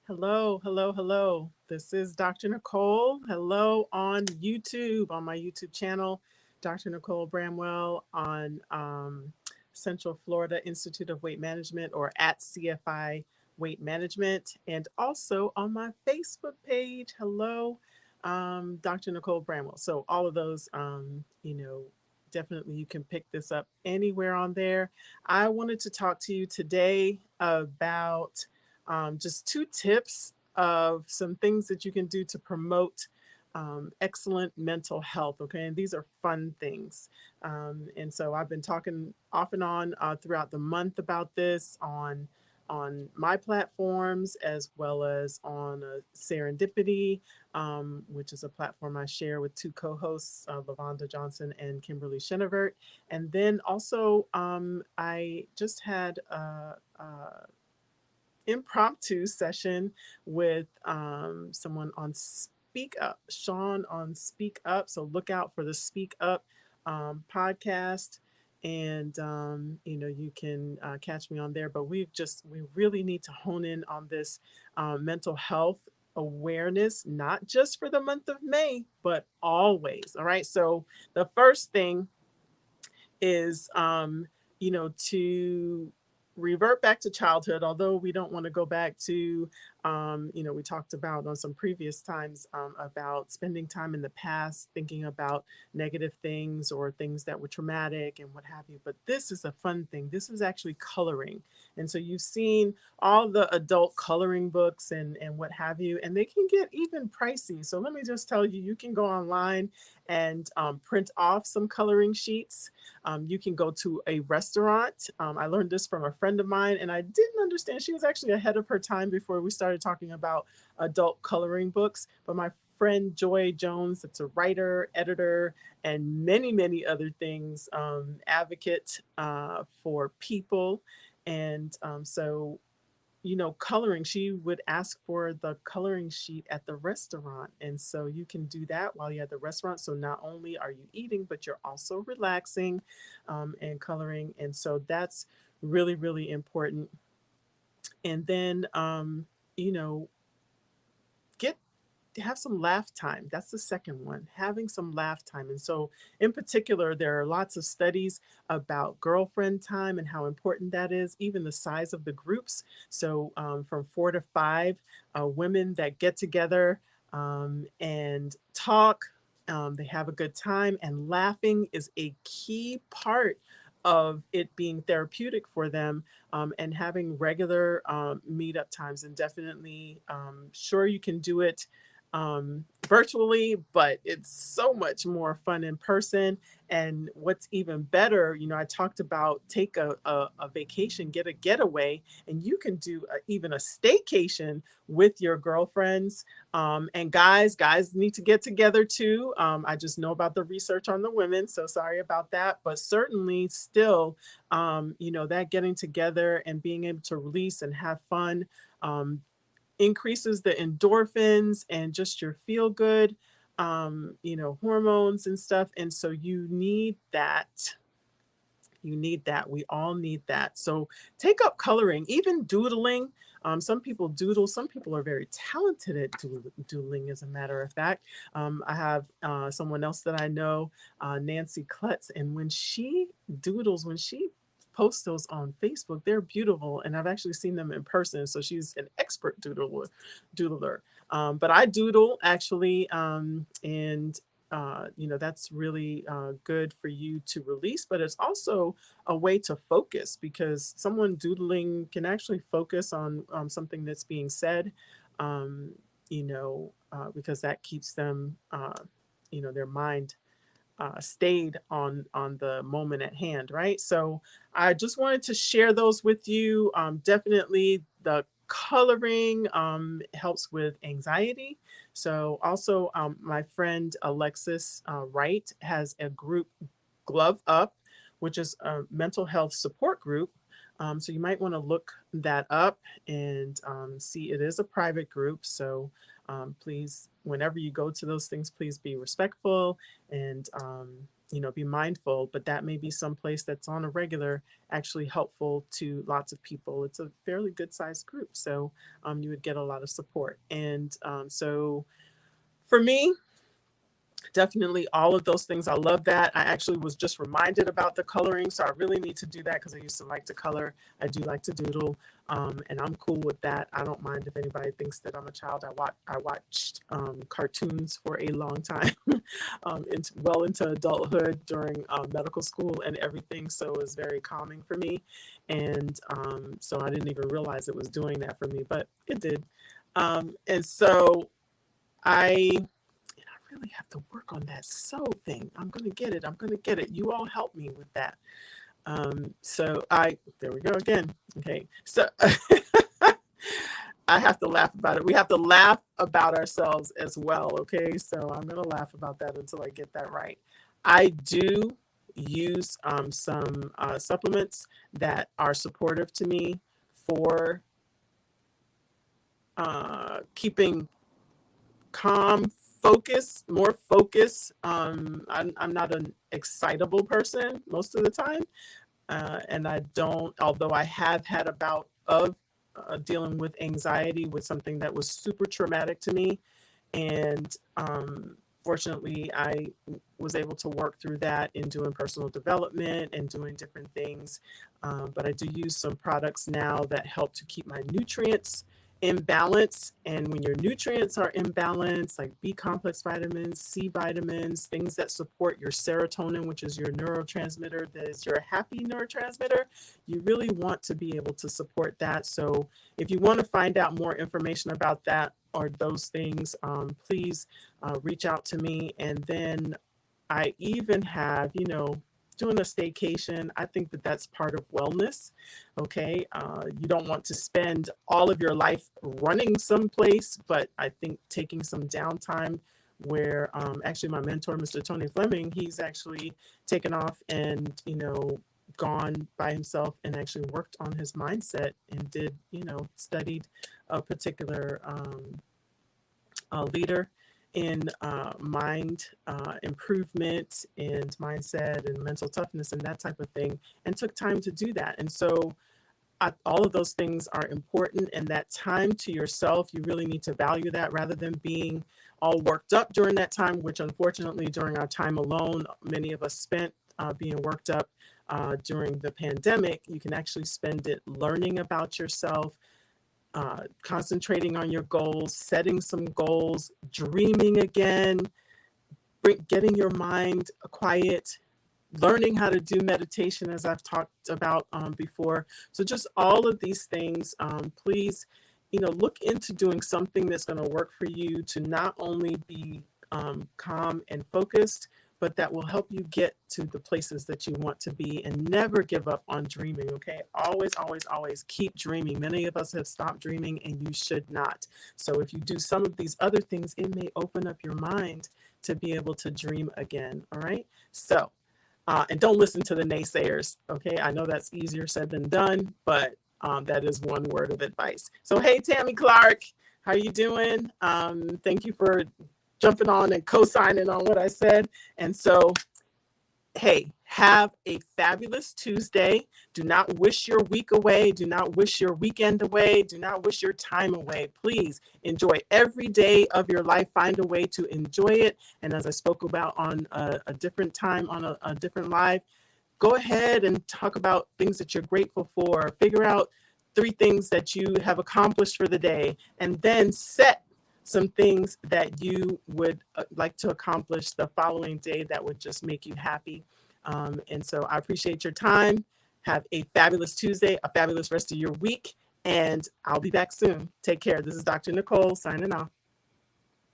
Hello, hello, hello. This is Dr. Nicole. Hello on YouTube, on my YouTube channel, Dr. Nicole Bramwell on Central Florida Institute of Weight Management or at CFI Weight Management, and also on my Facebook page. Hello, Dr. Nicole Bramwell. So all of those, definitely you can pick this up anywhere on there. I wanted to talk to you today about just two tips of some things that you can do to promote excellent mental health. Okay, and these are fun things. And so I've been talking off and on throughout the month about this on my platforms as well as on Serendipity, which is a platform I share with two co-hosts, Lavonda Johnson and Kimberly Shenevert. And then also, I just had impromptu session with someone on Speak Up, Sean on Speak Up. So look out for the Speak Up podcast. And, you can catch me on there. But we really need to hone in on this mental health awareness, not just for the month of May, but always. All right. So the first thing is, to revert back to childhood, although we don't want to go back to, we talked about on some previous times about spending time in the past, thinking about negative things or things that were traumatic and what have you. But this is a fun thing. This is actually coloring. And so you've seen all the adult coloring books and what have you, and they can get even pricey. So let me just tell you, you can go online and print off some coloring sheets. You can go to a restaurant. I learned this from a friend of mine, and I didn't understand. She was actually ahead of her time before we started talking about adult coloring books. But my friend Joy Jones, that's a writer, editor, and many, many other things, advocate for people. And coloring, she would ask for the coloring sheet at the restaurant. And so you can do that while you're at the restaurant. So not only are you eating, but you're also relaxing and coloring. And so that's really, really important. And then, you know, get have some laugh time. That's the second one, having some laugh time. And so, in particular, there are lots of studies about girlfriend time and how important that is, even the size of the groups. So, from 4 to 5 women that get together and talk, they have a good time, and laughing is a key part of it being therapeutic for them, and having regular meetup times. And definitely, sure, you can do it virtually, but it's so much more fun in person. And what's even better, I talked about take a vacation, get a getaway, and you can do even a staycation with your girlfriends. And guys need to get together too. I just know about the research on the women, so sorry about that. But certainly still, that getting together and being able to release and have fun increases the endorphins and just your feel good, hormones and stuff. And so you need that. You need that. We all need that. So take up coloring, even doodling. Some people doodle. Some people are very talented at doodling, as a matter of fact. I have someone else that I know, Nancy Klutz, and when she doodles, when she post those on Facebook, they're beautiful. And I've actually seen them in person. So she's an expert doodler. But I doodle actually. And that's really good for you to release, but it's also a way to focus, because someone doodling can actually focus on something that's being said, because that keeps them, their mind stayed on the moment at hand, right? So I just wanted to share those with you. Definitely the coloring helps with anxiety. So also, my friend Alexis Wright has a group, Glove Up, which is a mental health support group. So you might want to look that up and see, it is a private group. So please, whenever you go to those things, please be respectful and, be mindful, but that may be someplace that's on a regular actually helpful to lots of people. It's a fairly good sized group. So you would get a lot of support. And so for me, definitely all of those things. I love that. I actually was just reminded about the coloring, so I really need to do that because I used to like to color. I do like to doodle, and I'm cool with that. I don't mind if anybody thinks that I'm a child. I watched cartoons for a long time, well into adulthood during medical school and everything. So it was very calming for me, and so I didn't even realize it was doing that for me, but it did. And so I really have to work on that thing. I'm going to get it. I'm going to get it. You all help me with that. There we go again. Okay. So I have to laugh about it. We have to laugh about ourselves as well. Okay. So I'm going to laugh about that until I get that right. I do use some supplements that are supportive to me for keeping calm, more focus. I'm not an excitable person most of the time. And I don't, although I have had a bout of dealing with anxiety with something that was super traumatic to me. And fortunately, I was able to work through that in doing personal development and doing different things. But I do use some products now that help to keep my nutrients in balance. And when your nutrients are in balance, like B complex vitamins, C vitamins, things that support your serotonin, which is your neurotransmitter, that is your happy neurotransmitter, you really want to be able to support that. So if you want to find out more information about that or those things, please reach out to me. And then I even have, doing a staycation. I think that that's part of wellness. Okay. You don't want to spend all of your life running someplace, but I think taking some downtime where actually my mentor, Mr. Tony Fleming, he's actually taken off and, gone by himself and actually worked on his mindset and did, studied a particular leader in mind improvement and mindset and mental toughness and that type of thing, and took time to do that. And so all of those things are important, and that time to yourself, you really need to value that rather than being all worked up during that time, which unfortunately during our time alone, many of us spent being worked up during the pandemic. You can actually spend it learning about yourself, concentrating on your goals, setting some goals, dreaming again, getting your mind quiet, learning how to do meditation, as I've talked about before. So just all of these things, please, look into doing something that's going to work for you to not only be calm and focused, but that will help you get to the places that you want to be, and never give up on dreaming, okay? Always, always, always keep dreaming. Many of us have stopped dreaming, and you should not. So if you do some of these other things, it may open up your mind to be able to dream again, all right? So, and don't listen to the naysayers, okay? I know that's easier said than done, but that is one word of advice. So, hey, Tammy Clark, how you doing? Thank you for jumping on and co-signing on what I said. And so, hey, have a fabulous Tuesday. Do not wish your week away. Do not wish your weekend away. Do not wish your time away. Please enjoy every day of your life. Find a way to enjoy it. And as I spoke about on a different time, on a different live, go ahead and talk about things that you're grateful for. Figure out 3 things that you have accomplished for the day, and then set some things that you would like to accomplish the following day that would just make you happy. And so I appreciate your time. Have a fabulous Tuesday, a fabulous rest of your week, and I'll be back soon. Take care. This is Dr. Nicole signing off.